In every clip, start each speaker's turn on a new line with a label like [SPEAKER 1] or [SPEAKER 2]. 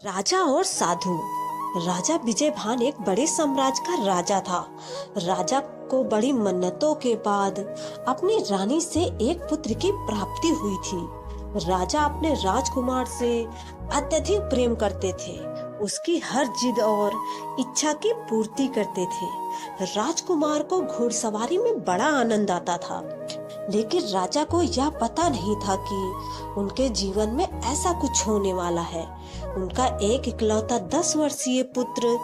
[SPEAKER 1] राजा और साधु। राजा विजयभान एक बड़े साम्राज्य का राजा था। राजा को बड़ी मन्नतों के बाद अपनी रानी से एक पुत्र की प्राप्ति हुई थी। राजा अपने राजकुमार से अत्यधिक प्रेम करते थे, उसकी हर जिद और इच्छा की पूर्ति करते थे। राजकुमार को घुड़सवारी में बड़ा आनंद आता था, लेकिन राजा को यह पता नहीं था कि उनके जीवन में ऐसा कुछ होने वाला है। उनका एक इकलौता 10 वर्षीय पुत्र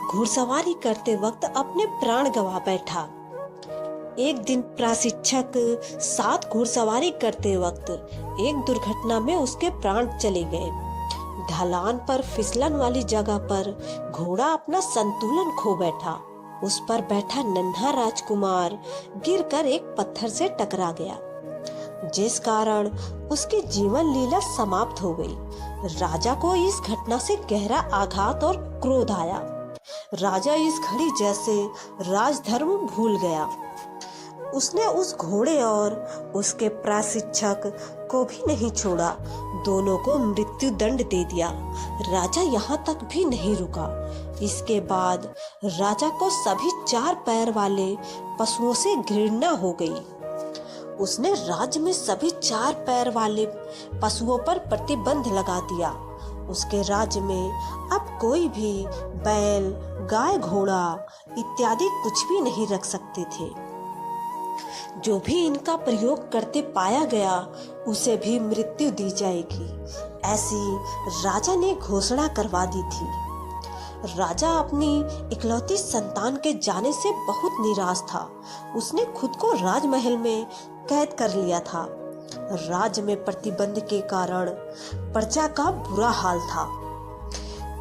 [SPEAKER 1] घुड़सवारी करते वक्त अपने प्राण गंवा बैठा। एक दिन प्रशिक्षक साथ घुड़सवारी करते वक्त एक दुर्घटना में उसके प्राण चले गए। ढलान पर फिसलन वाली जगह पर घोड़ा अपना संतुलन खो बैठा। उस पर बैठा नन्हा राजकुमार गिरकर एक पत्थर से टकरा गया, जिस कारण उसकी जीवन लीला समाप्त हो गई। राजा को इस घटना से गहरा आघात और क्रोध आया। राजा इस घड़ी जैसे राजधर्म भूल गया। उसने उस घोड़े और उसके प्रशिक्षक को भी नहीं छोड़ा, दोनों को मृत्यु दंड दे दिया। राजा यहाँ तक भी नहीं रुका। इसके बाद राजा को सभी 4 पैर वाले पशुओं से घृणा हो गई। उसने राज्य में सभी 4 पैर वाले पशुओं पर प्रतिबंध लगा दिया। उसके राज्य में अब कोई भी बैल, गाय, घोड़ा इत्यादि कुछ भी नहीं रख सकते थे। जो भी इनका प्रयोग करते पाया गया उसे भी मृत्यु दी जाएगी, ऐसी राजा ने घोषणा करवा दी थी। राजा अपनी इकलौती संतान के जाने से बहुत निराश था। उसने खुद को राजमहल में कैद कर लिया था। राज्य में प्रतिबंध के कारण प्रजा का बुरा हाल था।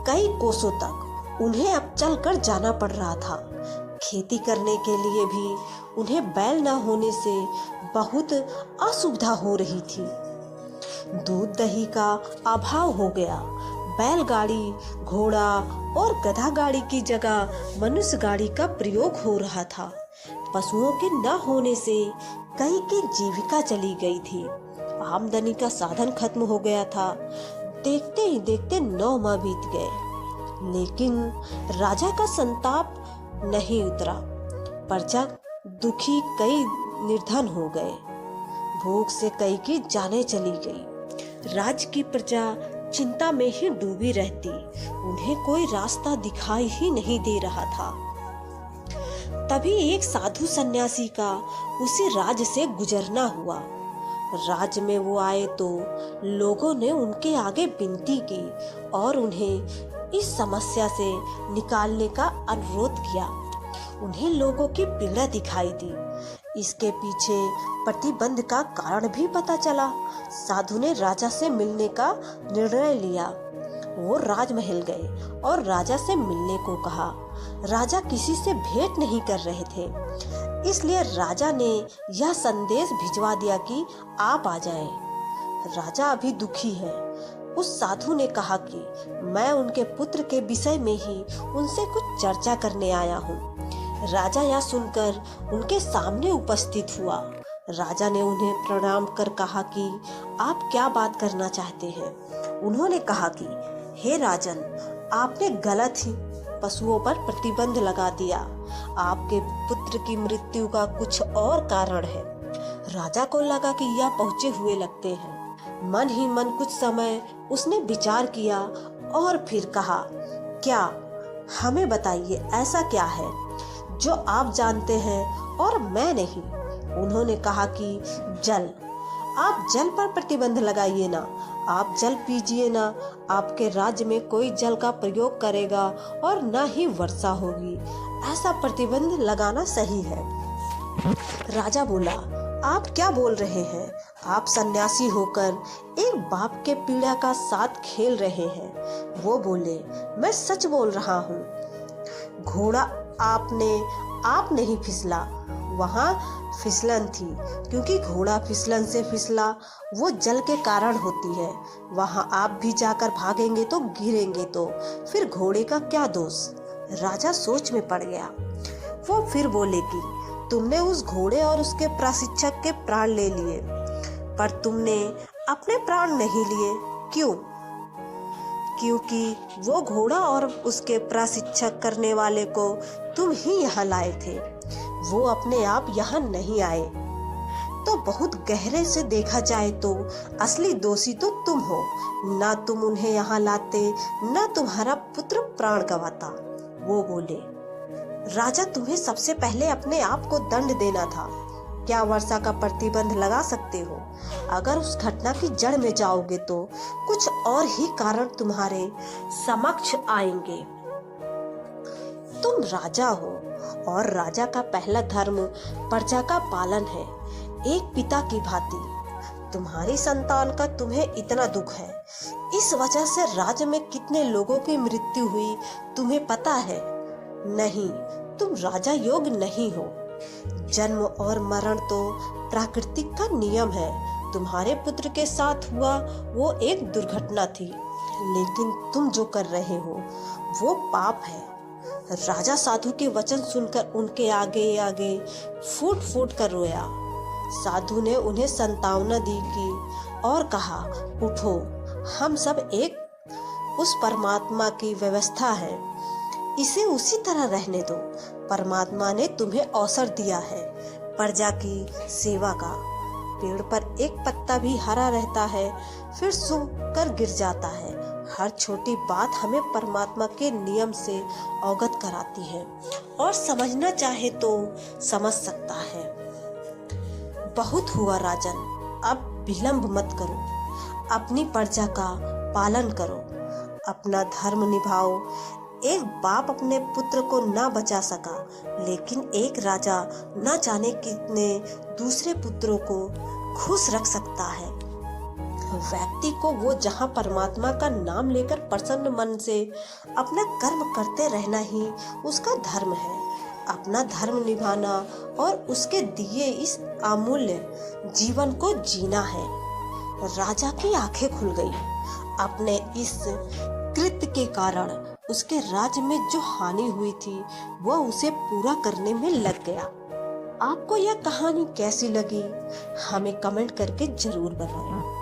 [SPEAKER 1] कई कोसों तक उन्हें अब चलकर जाना पड़ रहा था। खेती करने के लिए भी उन्हें बैल न होने से बहुत असुविधा हो रही थी। दूध दही का अभाव हो गया। बैलगाड़ी, घोड़ा और गधा गाड़ी की जगह मनुष्य गाड़ी का प्रयोग हो रहा था। पशुओं के न होने से कई की जीविका चली गई थी। आमदनी का साधन खत्म हो गया था। देखते ही देखते 9 माह बीत गए, लेकिन राजा का संताप नहीं उतरा। प्रजा दुखी, कई निर्धन हो गए। भूख से कई की जानें चली गई। राज्य की प्रजा चिंता में ही डूबी रहती। उन्हें कोई रास्ता दिखाई ही नहीं दे रहा था। तभी एक साधु सन्यासी का उसी राज्य से गुजरना हुआ। राज्य में वो आए तो लोगों ने उनके आगे विनती की और उन्हें इस समस्या से निकालने का अनुरोध किया। उन्हें लोगों की पीड़ा दिखाई दी। इसके पीछे प्रतिबंध का कारण भी पता चला। साधु ने राजा से मिलने का निर्णय लिया। वो राजमहल गए और राजा से मिलने को कहा। राजा किसी से भेंट नहीं कर रहे थे, इसलिए राजा ने यह संदेश भिजवा दिया कि आप आ जाएं। राजा अभी दुखी है। उस साधु ने कहा कि मैं उनके पुत्र के विषय में ही उनसे कुछ चर्चा करने आया हूँ। राजा यह सुनकर उनके सामने उपस्थित हुआ। राजा ने उन्हें प्रणाम कर कहा कि आप क्या बात करना चाहते हैं। उन्होंने कहा कि हे राजन, आपने गलत ही पशुओं पर प्रतिबंध लगा दिया। आपके पुत्र की मृत्यु का कुछ और कारण है। राजा को लगा कि यह पहुंचे हुए लगते हैं। मन ही मन कुछ समय उसने विचार किया और फिर कहा, क्या, हमें बताइए ऐसा क्या है जो आप जानते हैं और मैं नहीं। उन्होंने कहा कि जल, आप जल पर प्रतिबंध लगाइए ना, आप जल पीजिए ना। आपके राज्य में कोई जल का प्रयोग करेगा और न ही वर्षा होगी। ऐसा प्रतिबंध लगाना सही है। राजा बोला, आप क्या बोल रहे हैं? आप सन्यासी होकर एक बाप के पीड़ा का साथ खेल रहे हैं। वो बोले, मैं सच बोल रहा हूँ। घोड़ा आप नहीं फिसला, वहाँ फिसलन थी। क्योंकि घोड़ा फिसलन से फिसला, वो जल के कारण होती है। वहाँ आप भी जाकर भागेंगे तो गिरेंगे, तो फिर घोड़े का क्या दोष? राजा सोच में पड़ गया। वो फिर बोले कि तुमने उस घोड़े और उसके प्रशिक्षक के प्राण ले लिए, पर तुमने अपने प्राण नहीं लिए। क्यों? क्योंकि वो घोड़ा और उसके प्रशिक्षक करने वाले को तुम ही यहाँ लाए थे। वो अपने आप यहाँ नहीं आए। तो बहुत गहरे से देखा जाए तो असली दोषी तो तुम हो। ना तुम उन्हें यहाँ लाते, ना तुम्हारा पुत्र प्राण गंवाता। वो बोले, राजा, तुम्हें सबसे पहले अपने आप को दंड देना था। क्या वर्षा का प्रतिबंध लगा सकते हो? अगर उस घटना की जड़ में जाओगे तो कुछ और ही कारण तुम्हारे समक्ष आएंगे। तुम राजा हो और राजा का पहला धर्म प्रजा का पालन है, एक पिता की भांति। तुम्हारी संतान का तुम्हें इतना दुख है, इस वजह से राज्य में कितने लोगों की मृत्यु हुई तुम्हें पता है? नहीं, तुम राजा योग्य नहीं हो। जन्म और मरण तो प्राकृतिक का नियम है। तुम्हारे पुत्र के साथ हुआ वो एक दुर्घटना थी, लेकिन तुम जो कर रहे हो वो पाप है। राजा साधु के वचन सुनकर उनके आगे आगे फूट फूट कर रोया। साधु ने उन्हें सांत्वना दी की और कहा, उठो, हम सब एक उस परमात्मा की व्यवस्था है, इसे उसी तरह रहने दो। परमात्मा ने तुम्हें अवसर दिया है प्रजा की सेवा का। पेड़ पर एक पत्ता भी हरा रहता है, फिर सूख कर गिर जाता है। हर छोटी बात हमें परमात्मा के नियम से अवगत कराती है, और समझना चाहे तो समझ सकता है। बहुत हुआ राजन, अब विलंब मत करो। अपनी प्रजा का पालन करो, अपना धर्म निभाओ। एक बाप अपने पुत्र को ना बचा सका, लेकिन एक राजा ना जाने कितने दूसरे पुत्रों को खुश रख सकता है। व्यक्ति को वो जहाँ परमात्मा का नाम लेकर प्रसन्न मन से अपना कर्म करते रहना ही उसका धर्म है। अपना धर्म निभाना और उसके दिए इस अमूल्य जीवन को जीना है। राजा की आंखें खुल गई। अपने इस कृत्य के कारण उसके राज्य में जो हानि हुई थी वह उसे पूरा करने में लग गया। आपको यह कहानी कैसी लगी हमें कमेंट करके जरूर बताएं।